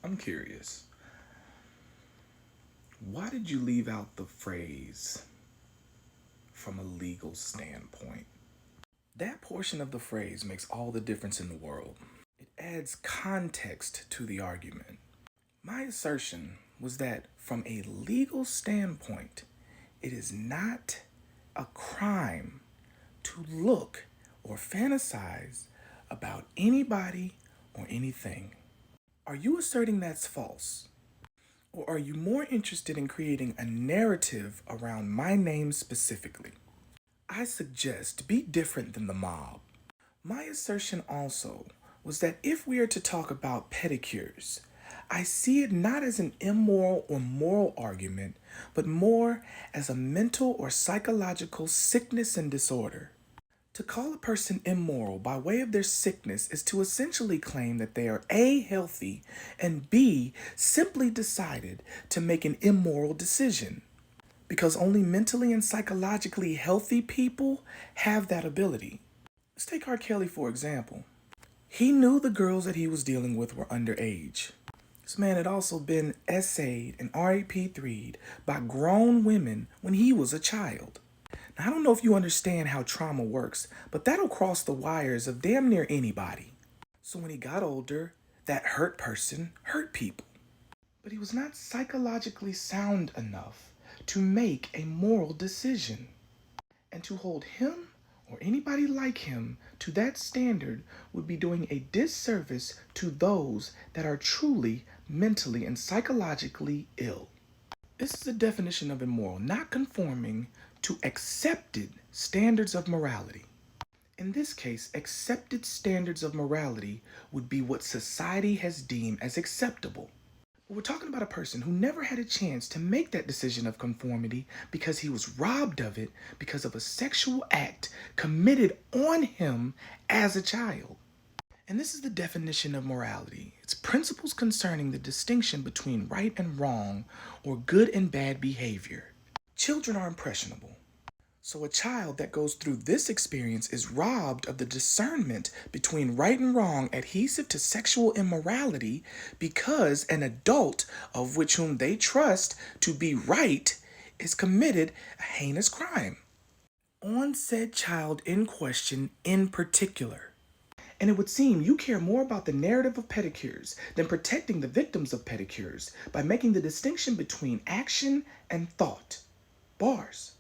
I'm curious. Why did you leave out the phrase from a legal standpoint? That portion of the phrase makes all the difference in the world. It adds context to the argument. My assertion was that from a legal standpoint, it is not a crime to look or fantasize about anybody or anything. Are you asserting that's false? Or are you more interested in creating a narrative around my name specifically? I suggest be different than the mob. My assertion also was that if we are to talk about pedicures, I see it not as an immoral or moral argument, but more as a mental or psychological sickness and disorder. To call a person immoral by way of their sickness is to essentially claim that they are A, healthy, and B, simply decided to make an immoral decision. Because only mentally and psychologically healthy people have that ability. Let's take R. Kelly for example. He knew the girls that he was dealing with were underage. This man had also been essayed and RAP3'd by grown women when he was a child. Now, I don't know if you understand how trauma works, but that'll cross the wires of damn near anybody. So when he got older, that hurt person hurt people. But he was not psychologically sound enough to make a moral decision. And to hold him or anybody like him to that standard would be doing a disservice to those that are truly mentally and psychologically ill. This is a definition of immoral, not conforming to accepted standards of morality. In this case, accepted standards of morality would be what society has deemed as acceptable. But we're talking about a person who never had a chance to make that decision of conformity because he was robbed of it because of a sexual act committed on him as a child. And this is the definition of morality. It's principles concerning the distinction between right and wrong or good and bad behavior. Children are impressionable. So a child that goes through this experience is robbed of the discernment between right and wrong adhesive to sexual immorality because an adult of which whom they trust to be right is committed a heinous crime on said child in question in particular. And it would seem you care more about the narrative of pedicures than protecting the victims of pedicures by making the distinction between action and thought. Bars.